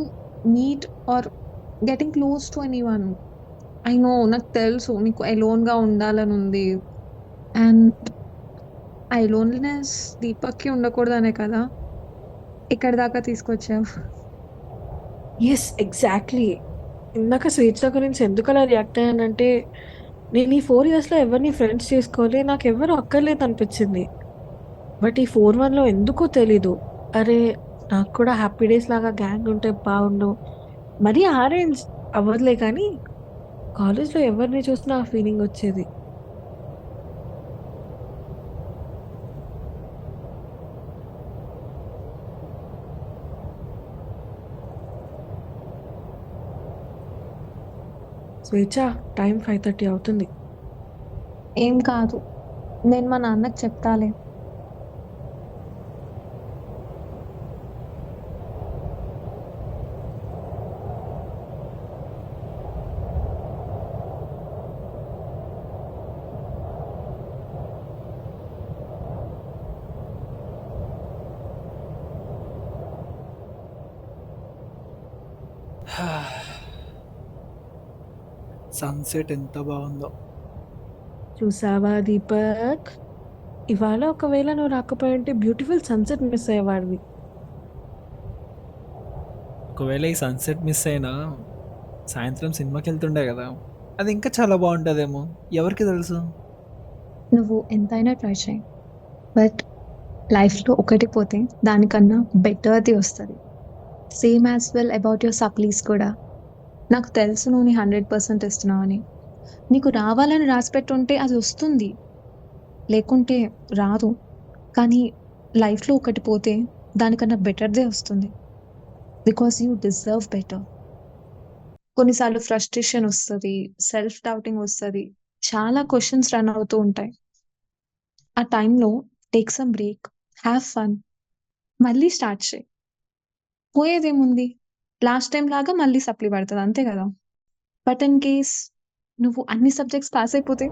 meet or getting close to anyone. I know నాకు తెలుసు నీకు ఎలోన్‌గా ఉండాలనుంది. అండ్ ఆ లోన్లీనెస్ దీపక్‌కి ఉండకూడదనే కదా ఇక్కడి దాకా తీసుకొచ్చావు. యెస్. ఎగ్జాక్ట్‌లీ. ఇందాక స్వేచ్ఛ గురించి ఎందుకలా రియాక్ట్ అయ్యానంటే, నేను ఈ 4 ఇయర్స్‌లో ఎవరిని ఫ్రెండ్స్ చేసుకోలే. నాకెవ్వరు అక్కర్లేదనిపించింది. బట్ ఈ 4-1లో ఎందుకో తెలీదు. అరే! నాకు కూడా హ్యాపీ డేస్ లాగా గ్యాంగ్ ఉంటే బావుండు. మరీ ఆ రేంజ్ అవ్వదులే కానీ, కాలేజ్‌లో ఎవరిని చూసినా ఆ ఫీలింగొచ్చేది. స్వేచ్ఛ టైం 5:30 అవుతుంది. ఏం కాదు. నేను మా నాన్నకి చెప్తాలే. సన్సెట్ ఎంత బాగుందో. చూసావా దీపక్? ఇవాళ ఒకవేళ నువ్వు రాకపోయింటే బ్యూటిఫుల్ సన్సెట్ మిస్ అయ్యేవాడివి. ఒకవేళ ఈ సన్సెట్ మిస్ అయినా సాయంత్రం సినిమాకి వెళ్తుండే కదా, అది ఇంకా చాలా బాగుంటుందేమో, ఎవరికి తెలుసు. నువ్వు ఎంతైనా ట్రై చేయి. బట్ లైఫ్‌లో ఒకటి పోతే దానికన్నా బెటర్‌ది వస్తది. Same as well about your supplies కూడా. నాకు తెలుసు నువ్వు నీ 100% ఇస్తున్నావని. నీకు రావాలని రాసిపెట్టుంటే అది వస్తుంది. లేకుంటే రాదు. కానీ లైఫ్‌లో ఒకటి పోతే దానికన్నా బెటర్‌దే వస్తుంది. Because you deserve better. కొన్నిసార్లు ఫ్రస్ట్రేషన్ వస్తది. సెల్ఫ్ డౌటింగ్ వస్తది. చాలా క్వెషన్స్ రన్ అవుతూ ఉంటాయి. ఆ టైంలో take some break. Have fun. మళ్ళీ స్టార్ట్ చేయి. పోయేదేముంది? లాస్ట్ టైమ్ లాగా మళ్ళీ సప్లీ పడతది అంతే కదా! బట్ ఇన్ కేస్ నువ్వు అన్ని సబ్జెక్ట్స్ పాస్ అయిపోతే?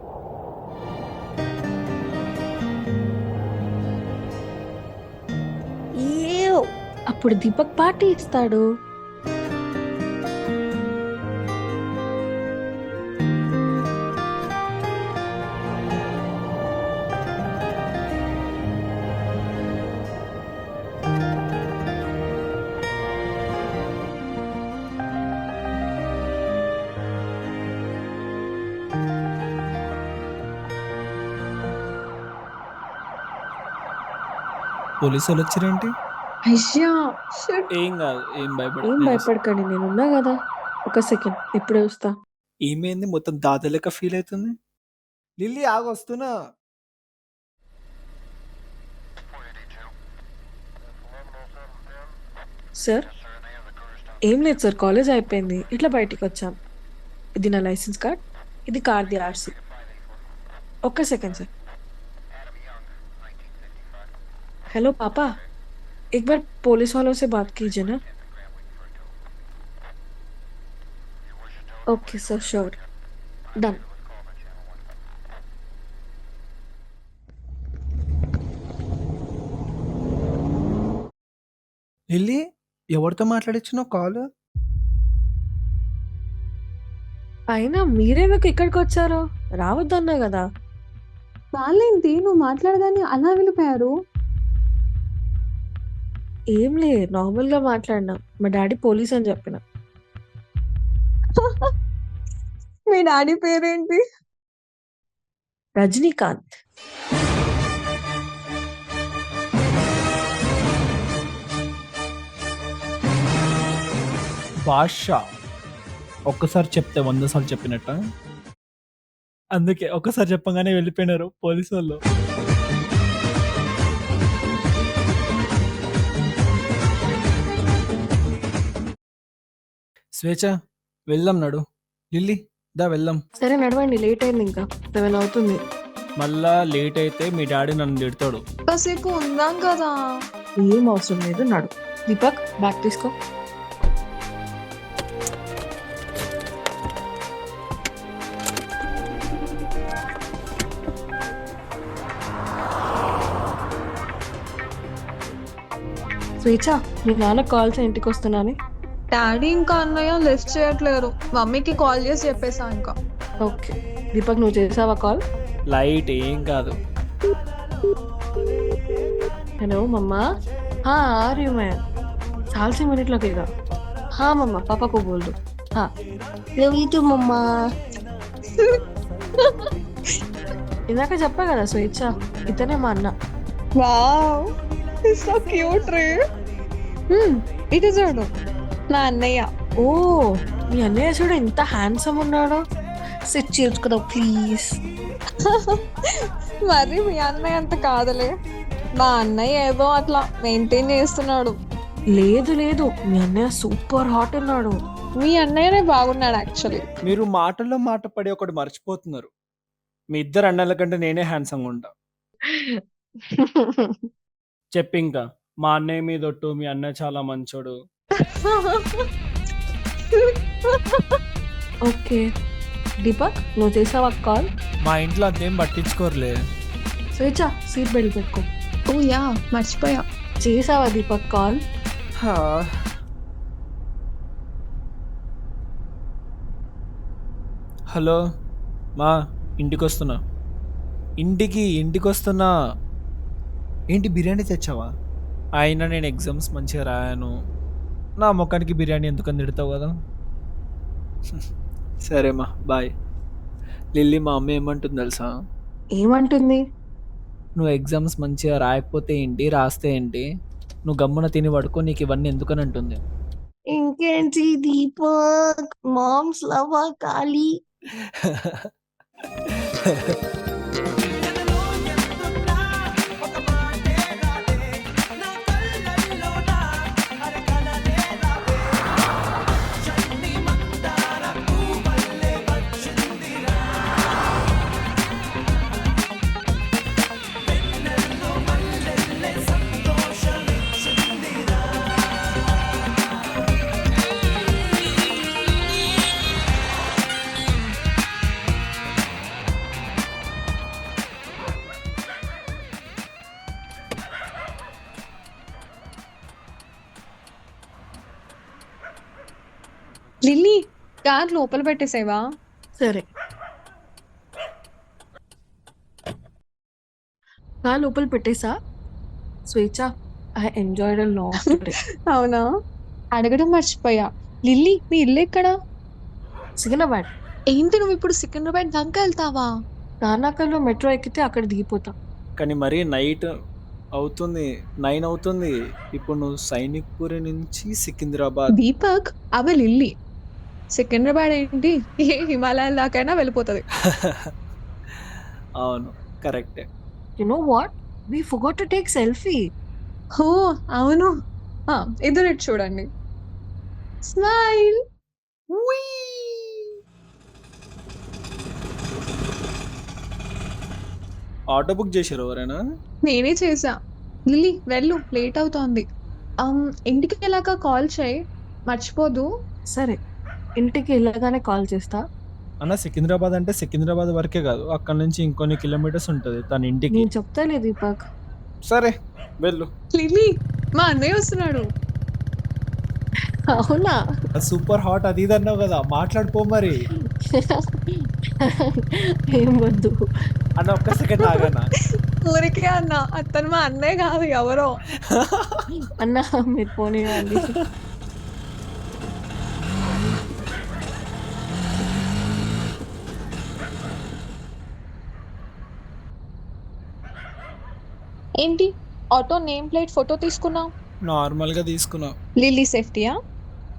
అప్పుడు దీపక్ పార్టీ ఇస్తాడు. పోలీసు వాళ్ళు వచ్చారేంటి? అయ్యా! షిట్. ఏం కాదు, ఏం ఏం భయపడకండి, నేనున్నా కదా. ఒక సెకండ్, ఇప్పుడే వస్తా. ఏమైంది, మొత్తం దాదలేక ఫీల్ అవుతుంది. లిల్లీ ఆగు, వస్తున్నా. సార్, ఏం లేదు సార్, కాలేజ్ అయిపోయింది, ఇట్లా బయటికి వచ్చాం. ఇది నా లైసెన్స్ కార్డ్, ఇది కార్ది ఆర్సీ. ఒక్క సెకండ్ సార్. हेलो पापा, एक बार पुलिस वालों से बात कीजिए ना. Okay sir, sure, done. Lily, ఎవరితో మాట్లాడించినావు కాల్? అయినా మీరెందుకు ఇక్కడికి వచ్చారు? రావద్దన్నా కదా. వాళ్ళేంటి నువ్వు మాట్లాడగానే అలా వెళ్ళిపోయారు? ఏం లే, నార్మల్గా మాట్లాడినా. మా డాడీ పోలీస్ అని చెప్పిన. మీ డాడీ పేరేంటి? రజనీకాంత్. బాషా. ఒక్కసారి చెప్తే 100 సార్లు చెప్పినట్ట. అందుకే ఒక్కసారి చెప్పగానే వెళ్ళిపోయినారు పోలీసు వాళ్ళు. స్వేచ్ఛ, వెళ్దాం నడు. లిల్లీ, దా వెళ్దాం. సరే నడవండి, లేట్ అయింది, ఇంకా 7 అవుతుంది. మళ్ళా లేట్ అయితే మీ డాడీ నన్ను తిడతాడు. కాసేపు ఉందాం కదా. ఏం అవసరం లేదు, నడు. దీపక్, బ్యాగ్ తీసుకో. స్వేచ్ఛ, మీ నాన్న కాల్స్ ఇంటికి వస్తున్నాను. డాడీ ఇంకా అన్నయ్య లిఫ్ట్ చేయట్లేరు. మమ్మీకి కాల్ చేసి చెప్పేసా ఇంకా. ఓకే దీపక్, నువ్వు చేసావా కాల్? లైట్, ఏం కాదు. हेलो मम्मा, हाँ आ रही हूँ मैं, 4 से मिनट लगेगा. हाँ मम्मा, पापा को बोल दो. हाँ लव यू टू मम्मा. ఇందాక చెప్పా కదా స్వేచ్ఛ, ఇతనే మా అన్న. వావ్, ఇట్స్ సో క్యూట్ రే. ఇటు చూడు, నా అన్నయ్య. ఓ, మీ అన్నయ్య చూడు ఎంత హ్యాండ్సమ్ ఉన్నాడో. సిట్ చేసుకో ప్లీజ్. మరి మీ అన్నయ్య అంత కాదులే. మా అన్నయ్య ఏదో అట్లా మెయింటైన్ చేస్తున్నాడు. లేదు లేదు, మీ అన్నయ్య సూపర్ హాట్ ఉన్నాడు. మీ అన్నయ్యనే బాగున్నాడు యాక్చువల్లీ. మీరు మాటల్లో మాట పడి ఒకటి మర్చిపోతున్నారు. మీ ఇద్దరు అన్నల కంటే నేనే హ్యాండ్సమ్గా ఉంటా. చెప్పి ఇంకా మా అన్నయ్య మీద ఒట్టు, మీ అన్నయ్య చాలా మంచోడు. ఓకే. దీపక్ నువ్వు చేసావా కాల్? మా ఇంట్లో అంతేం పట్టించుకోరులే. స్వేచ్ఛ సీట్ బెల్ట్ పెట్టుకో. ఓ యా మర్చిపోయా. చేసావా దీపక్ కాల్? హలో మా, ఇంటికి వస్తున్నా. ఇంటికి వస్తున్నా. ఏంటి బిర్యానీ తెచ్చావా? అయినా నేను ఎగ్జామ్స్ మంచిగా రాయాను. నా ముఖానికి బిర్యానీ ఎందుకని తిడతావు కదా. సరేమ్మా బాయ్. లిల్లీ, మా అమ్మ ఏమంటుంది తెలుసా? ఏమంటుంది? నువ్వు ఎగ్జామ్స్ మంచిగా రాయకపోతే ఏంటి, రాస్తే ఏంటి, నువ్వు గమ్మున తిని పడుకో, నీకు ఇవన్నీ ఎందుకని అంటుంది. ఇంకేంటి దీపక్, మామ్స్ లవ్ కాలి. లిల్లీ కార్ లోపల పెట్టేసేవా? సరే. నా లోపల పెట్టేసా. స్వేచ్ఛ, I enjoyed a lot today. అవునా? అడగడం మర్చిపోయా. లిల్లీ మీ ఇల్లు ఎక్కడ? సికింద్రాబాద్. ఏంటి నువ్వు ఇప్పుడు సికింద్రాబాద్ దాకా వెళ్తావా? నానాకల్లో మెట్రో ఎక్కితే అక్కడ దిగిపోతా. కానీ మరీ నైట్ అవుతుంది, 9 అవుతుంది. ఇప్పుడు నువ్వు సైనిక్పురి నుంచి సికింద్రాబాద్. దీపక్ అవి లిల్లీ. సికింద్రాబాద్ ఏంటి, ఏ హిమాలయాల దాకైనా వెళ్ళిపోతుంది. అవును కరెక్టే. You know what, we forgot to take selfie. Oh అవును. ఇద్దరు ఇటు చూడండి. స్మైల్. ఆటో బుక్ చేశారు ఎవరైనా? నేనే చేసా. లిల్లీ వెళ్ళు, లేట్ అవుతోంది. ఇంటికి వెళ్ళాక కాల్ చేయి, మర్చిపోదు. సరే, ఇంటికి వెళ్ళగానే కాల్ చేస్తా. అన్న సికింద్రాబాద్ అంటే సికింద్రాబాద్ వరకే కాదు, అక్కడ నుంచి ఇంకొన్ని కిలోమీటర్స్ ఉంటుంది తన ఇంటికి. నేను చెప్తాలే దీపక్. సరే వెళ్ళు. లిల్లీ మా అన్నయ్య వస్తున్నాడు. అవునా? సూపర్ హాట్ అది ఇది అన్నావు కదా, మాట్లాడుకో మరి. ఏం వద్దు అన్న, ఒక్క సెకండ్ ఆగన్నా. ఊరికే అన్న, అతను మా అన్నయ్య కాదు ఎవరో. అన్న మీరు పోనీయండి. ఏంటి ఆటో నేమ్ ప్లేట్ ఫోటో తీసుకున్నావు? నార్మల్గా తీసుకున్నా. లిల్లీ సేఫ్టీయా?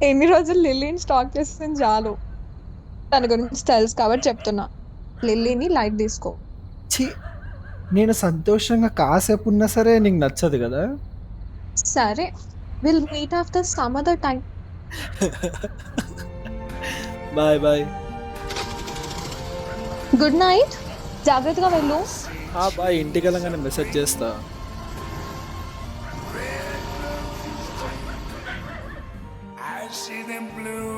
ఎన్ని రోజులు లిల్లీని స్టాక్ చేస్తుంది చాలు. తన గురించి తెలుసు కాబట్టి చెప్తున్నా. లిల్లీని లైట్ తీసుకో. ఛీ, నేను సంతోషంగా కాసేపు ఉన్నా సరే నీకు నచ్చదు కదా. సరే, will meet after some other time. Bye bye. Good night, జాగ్రత్తగా వెళ్ళు. బాయ్. ఇంటికి వెళ్ళగానే మెసేజ్ చేస్తా. I see them blue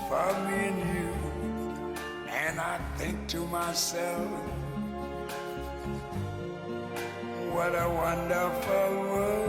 for me and you, and I think to myself, what a wonderful world.